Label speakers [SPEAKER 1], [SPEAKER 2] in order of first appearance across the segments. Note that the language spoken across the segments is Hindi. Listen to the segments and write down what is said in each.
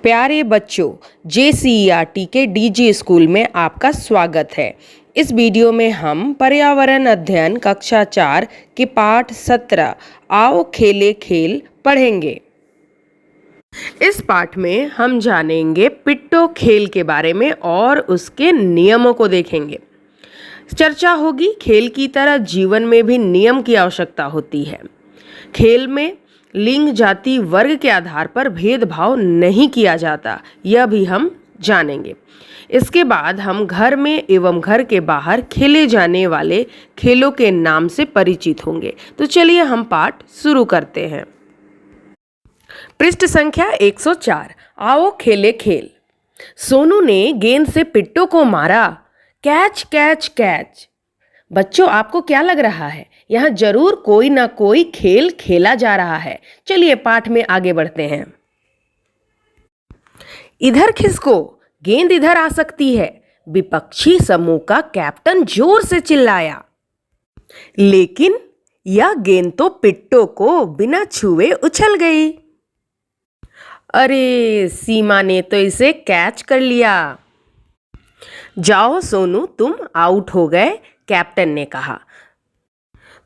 [SPEAKER 1] प्यारे बच्चों, JCERT के डीजे स्कूल में आपका स्वागत है। इस वीडियो में हम पर्यावरण अध्ययन कक्षा 4 के पाठ 17 आओ खेले खेल पढ़ेंगे। इस पाठ में हम जानेंगे पिट्टो खेल के बारे में और उसके नियमों को देखेंगे। चर्चा होगी खेल की तरह जीवन में भी नियम की आवश्यकता होती है। खेल में लिंग, जाति, वर्ग के आधार पर भेदभाव नहीं किया जाता, यह भी हम जानेंगे। इसके बाद हम घर में एवं घर के बाहर खेले जाने वाले खेलों के नाम से परिचित होंगे। तो चलिए हम पाठ शुरू करते हैं। पृष्ठ संख्या 104। आओ खेले खेल। सोनू ने गेंद से पिट्टो को मारा। Catch catch catch. बच्चों, आपको क्या लग रहा है? यहाँ जरूर कोई ना कोई खेल खेला जा रहा है। चलिए पाठ में आगे बढ़ते हैं। इधर खिसको, गेंद इधर आ सकती है, विपक्षी समूह का कैप्टन जोर से चिल्लाया। लेकिन यह गेंद तो पिट्टो को बिना छुए उछल गई। अरे, सीमा ने तो इसे कैच कर लिया। जाओ सोनू, तुम आउट हो गए, कैप्टन ने कहा।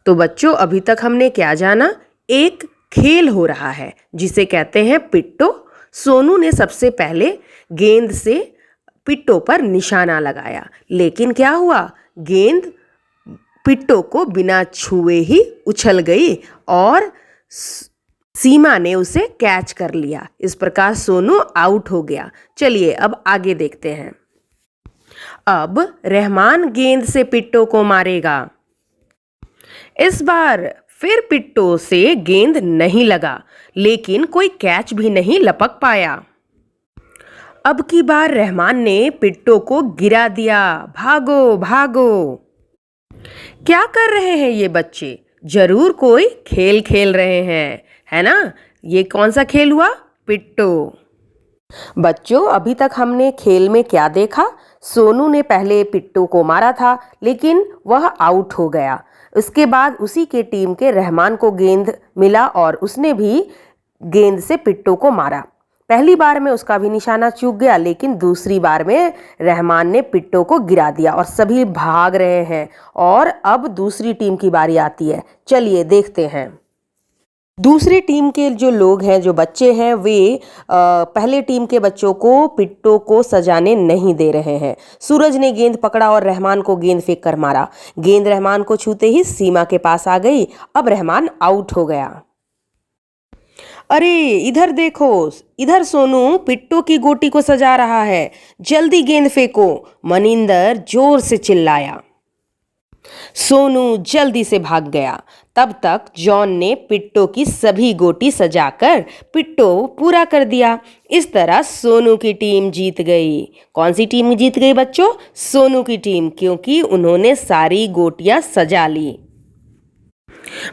[SPEAKER 1] तो बच्चों, अभी तक हमने क्या जाना? एक खेल हो रहा है जिसे कहते हैं पिट्टो। सोनू ने सबसे पहले गेंद से पिट्टो पर निशाना लगाया, लेकिन क्या हुआ? गेंद पिट्टो को बिना छुए ही उछल गई और सीमा ने उसे कैच कर लिया। इस प्रकार सोनू आउट हो गया। चलिए अब आगे देखते हैं। अब रहमान गेंद से पिट्टो को मारेगा। इस बार फिर पिट्टो से गेंद नहीं लगा, लेकिन कोई कैच भी नहीं लपक पाया। अब की बार रहमान ने पिट्टो को गिरा दिया। भागो भागो। क्या कर रहे हैं ये बच्चे? जरूर कोई खेल खेल रहे हैं, है ना? ये कौन सा खेल हुआ? पिट्टो। बच्चों, अभी तक हमने खेल में क्या देखा? सोनू ने पहले पिट्टो को मारा था, लेकिन वह आउट हो गया। उसके बाद उसी के टीम के रहमान को गेंद मिला और उसने भी गेंद से पिट्टो को मारा। पहली बार में उसका भी निशाना चूक गया, लेकिन दूसरी बार में रहमान ने पिट्टो को गिरा दिया और सभी भाग रहे हैं। और अब दूसरी टीम की बारी आती है। चलिए देखते हैं। दूसरी टीम के जो लोग हैं, जो बच्चे हैं, वे पहले टीम के बच्चों को पिट्टो को सजाने नहीं दे रहे हैं। सूरज ने गेंद पकड़ा और रहमान को गेंद फेंक कर मारा। गेंद रहमान को छूते ही सीमा के पास आ गई। अब रहमान आउट हो गया। अरे, इधर देखो, इधर सोनू पिट्टो की गोटी को सजा रहा है। जल्दी गेंद फेंको, मनिंदर जोर से चिल्लाया। सोनू जल्दी से भाग गया। तब तक जॉन ने पिट्टो की सभी गोटी सजाकर पिट्टो पूरा कर दिया। इस तरह सोनू की टीम जीत गई। कौन सी टीम जीत गई बच्चों? सोनू की टीम, क्योंकि उन्होंने सारी गोटियां सजा ली।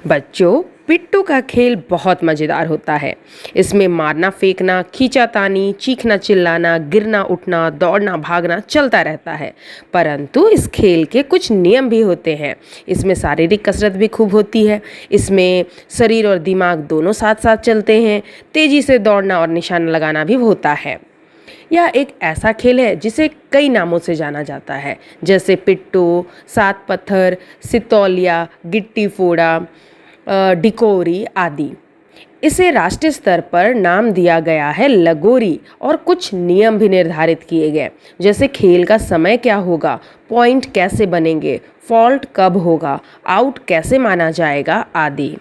[SPEAKER 1] बच्चों, पिट्टो का खेल बहुत मज़ेदार होता है। इसमें मारना, फेंकना, खींचातानी, चीखना, चिल्लाना, गिरना, उठना, दौड़ना, भागना चलता रहता है। परंतु इस खेल के कुछ नियम भी होते हैं। इसमें शारीरिक कसरत भी खूब होती है। इसमें शरीर और दिमाग दोनों साथ साथ चलते हैं। तेज़ी से दौड़ना और निशाना लगाना भी होता है। यह एक ऐसा खेल है जिसे कई नामों से जाना जाता है, जैसे पिट्टो, सात पत्थर, सितौलिया, गिट्टी फोड़ा, डिकोरी आदि। इसे राष्ट्रीय स्तर पर नाम दिया गया है लगोरी और कुछ नियम भी निर्धारित किए गए, जैसे खेल का समय क्या होगा, पॉइंट कैसे बनेंगे, फॉल्ट कब होगा, आउट कैसे माना जाएगा आदि।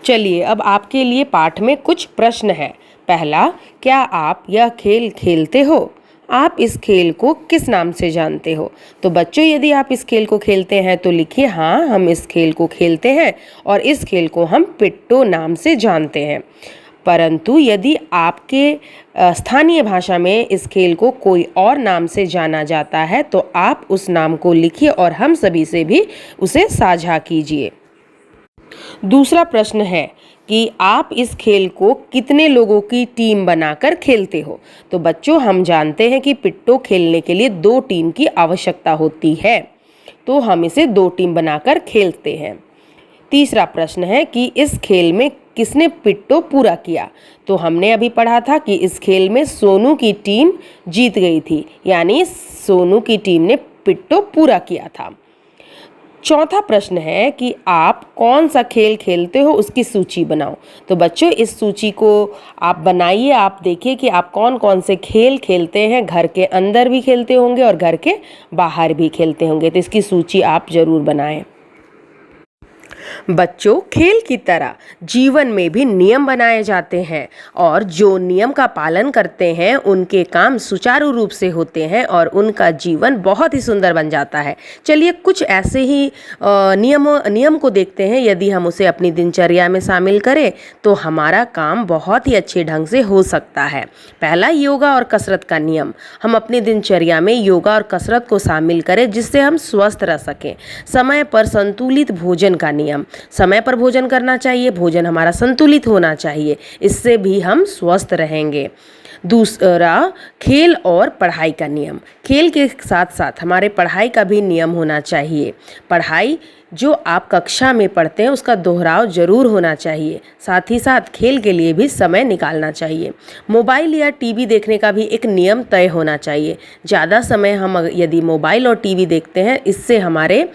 [SPEAKER 1] चलिए अब आपके लिए पाठ में कुछ प्रश्न है। पहला, क्या आप यह खेल खेलते हो? आप इस खेल को किस नाम से जानते हो? तो बच्चों, यदि आप इस खेल को खेलते हैं तो लिखिए, हाँ, हम इस खेल को खेलते हैं और इस खेल को हम पिट्टो नाम से जानते हैं। परंतु यदि आपके स्थानीय भाषा में इस खेल को कोई और नाम से जाना जाता है तो आप उस नाम को लिखिए और हम सभी से भी उसे साझा कीजिए। दूसरा प्रश्न है कि आप इस खेल को कितने लोगों की टीम बनाकर खेलते हो? तो बच्चों, हम जानते हैं कि पिट्टो खेलने के लिए 2 टीम की आवश्यकता होती है, तो हम इसे 2 टीम बनाकर खेलते हैं। तीसरा प्रश्न है कि इस खेल में किसने पिट्टो पूरा किया। तो हमने अभी पढ़ा था कि इस खेल में सोनू की टीम जीत गई थी, यानी सोनू की टीम ने पिट्टो पूरा किया था। चौथा प्रश्न है कि आप कौन सा खेल खेलते हो उसकी सूची बनाओ। तो बच्चों इस सूची को आप बनाइए, आप देखिए कि आप कौन कौन से खेल खेलते हैं। घर के अंदर भी खेलते होंगे और घर के बाहर भी खेलते होंगे, तो इसकी सूची आप ज़रूर बनाएं। बच्चों खेल की तरह जीवन में भी नियम बनाए जाते हैं और जो नियम का पालन करते हैं उनके काम सुचारू रूप से होते हैं और उनका जीवन बहुत ही सुंदर बन जाता है। चलिए कुछ ऐसे ही नियम को देखते हैं। यदि हम उसे अपनी दिनचर्या में शामिल करें तो हमारा काम बहुत ही अच्छे ढंग से हो सकता है। पहला, योगा और कसरत का नियम। हम अपनी दिनचर्या में योगा और कसरत को शामिल करें जिससे हम स्वस्थ रह सकें। समय पर संतुलित भोजन का नियम। समय पर भोजन करना चाहिए, भोजन हमारा संतुलित होना चाहिए, इससे भी हम स्वस्थ रहेंगे। दूसरा, खेल और पढ़ाई का नियम। खेल के साथ साथ हमारे पढ़ाई का भी नियम होना चाहिए। पढ़ाई जो आप कक्षा में पढ़ते हैं उसका दोहराव जरूर होना चाहिए, साथ ही साथ खेल के लिए भी समय निकालना चाहिए। मोबाइल या टीवी देखने का भी एक नियम तय होना चाहिए। ज़्यादा समय हम यदि मोबाइल और टीवी देखते हैं इससे हमारे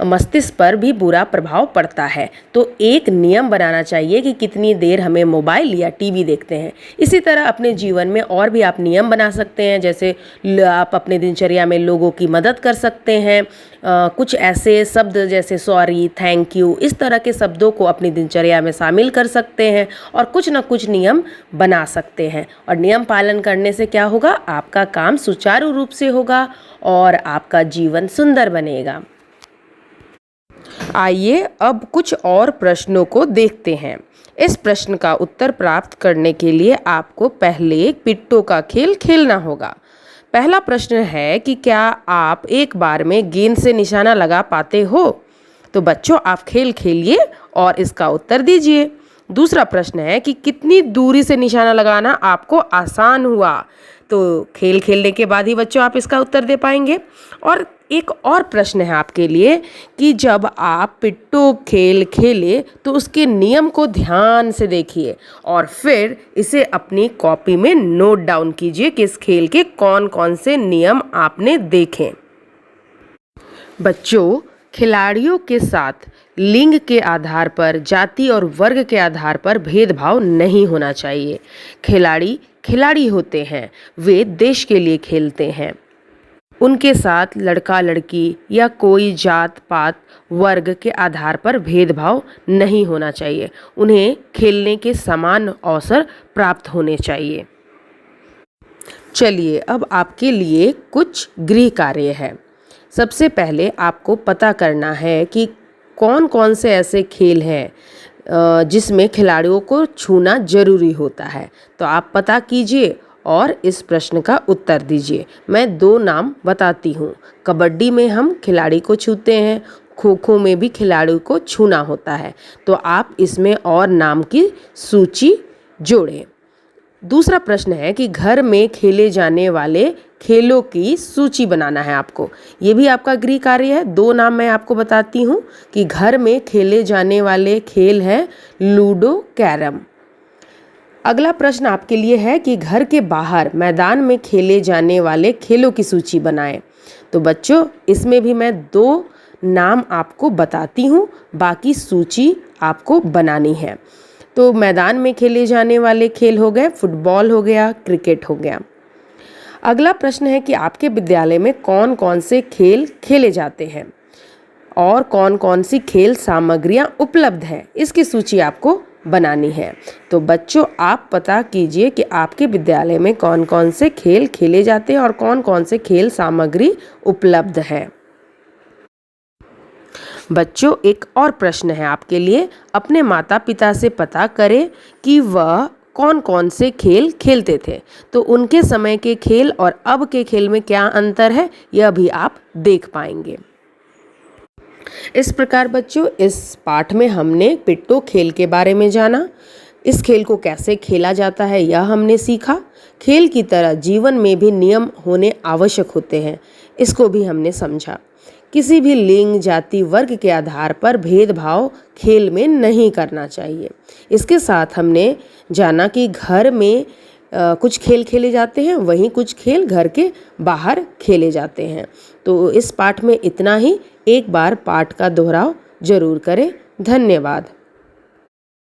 [SPEAKER 1] मस्तिष्क पर भी बुरा प्रभाव पड़ता है। तो एक नियम बनाना चाहिए कि कितनी देर हमें मोबाइल या टीवी देखते हैं। इसी तरह अपने जीवन में और भी आप नियम बना सकते हैं, जैसे आप अपने दिनचर्या में लोगों की मदद कर सकते हैं। कुछ ऐसे शब्द जैसे सॉरी, थैंक यू, इस तरह के शब्दों को अपनी दिनचर्या में शामिल कर सकते हैं और कुछ न कुछ नियम बना सकते हैं। और नियम पालन करने से क्या होगा, आपका काम सुचारू रूप से होगा और आपका जीवन सुंदर बनेगा। आइए अब कुछ और प्रश्नों को देखते हैं। इस प्रश्न का उत्तर प्राप्त करने के लिए आपको पहले पिट्टो का खेल खेलना होगा। पहला प्रश्न है कि क्या आप एक बार में गेंद से निशाना लगा पाते हो? तो बच्चों आप खेल खेलिए और इसका उत्तर दीजिए। दूसरा प्रश्न है कि कितनी दूरी से निशाना लगाना आपको आसान हुआ? तो खेल खेलने के बाद ही बच्चों आप इसका उत्तर दे पाएंगे। और एक और प्रश्न है आपके लिए कि जब आप पिट्टो खेल खेले तो उसके नियम को ध्यान से देखिए और फिर इसे अपनी कॉपी में नोट डाउन कीजिए कि इस खेल के कौन कौन से नियम आपने देखे। बच्चों खिलाड़ियों के साथ लिंग के आधार पर, जाति और वर्ग के आधार पर भेदभाव नहीं होना चाहिए। खिलाड़ी खिलाड़ी होते हैं, वे देश के लिए खेलते हैं। उनके साथ लड़का लड़की या कोई जात पात वर्ग के आधार पर भेदभाव नहीं होना चाहिए। उन्हें खेलने के समान अवसर प्राप्त होने चाहिए। चलिए अब आपके लिए कुछ गृह कार्य है। सबसे पहले आपको पता करना है कि कौन कौन से ऐसे खेल हैं जिसमें खिलाड़ियों को छूना जरूरी होता है। तो आप पता कीजिए और इस प्रश्न का उत्तर दीजिए। मैं 2 नाम बताती हूँ। कबड्डी में हम खिलाड़ी को छूते हैं, खो खो में भी खिलाड़ी को छूना होता है। तो आप इसमें और नाम की सूची जोड़ें। दूसरा प्रश्न है कि घर में खेले जाने वाले खेलों की सूची बनाना है आपको। ये भी आपका गृह कार्य है। 2 नाम मैं आपको बताती हूँ कि घर में खेले जाने वाले खेल हैं लूडो, कैरम। अगला प्रश्न आपके लिए है कि घर के बाहर मैदान में खेले जाने वाले खेलों की सूची बनाएं। तो बच्चों इसमें भी मैं 2 नाम आपको बताती हूँ, बाकी सूची आपको बनानी है। तो मैदान में खेले जाने वाले खेल हो गए, फुटबॉल हो गया, क्रिकेट हो गया। अगला प्रश्न है कि आपके विद्यालय में कौन कौन से खेल खेले जाते हैं और कौन कौन सी खेल सामग्रियां उपलब्ध हैं, इसकी सूची आपको बनानी है। तो बच्चों आप पता कीजिए कि आपके विद्यालय में कौन कौन से खेल खेले जाते हैं और कौन कौन से खेल सामग्री उपलब्ध है। बच्चों एक और प्रश्न है आपके लिए। अपने माता पिता से पता करें कि वह कौन कौन से खेल खेलते थे। तो उनके समय के खेल और अब के खेल में क्या अंतर है, यह भी आप देख पाएंगे। इस प्रकार बच्चों इस पाठ में हमने पिट्टो खेल के बारे में जाना। इस खेल को कैसे खेला जाता है यह हमने सीखा। खेल की तरह जीवन में भी नियम होने आवश्यक होते हैं, इसको भी हमने समझा। किसी भी लिंग, जाति, वर्ग के आधार पर भेदभाव खेल में नहीं करना चाहिए। इसके साथ हमने जाना कि घर में कुछ खेल खेले जाते हैं, वहीं कुछ खेल घर के बाहर खेले जाते हैं। तो इस पाठ में इतना ही। एक बार पाठ का दोहराव जरूर करें। धन्यवाद।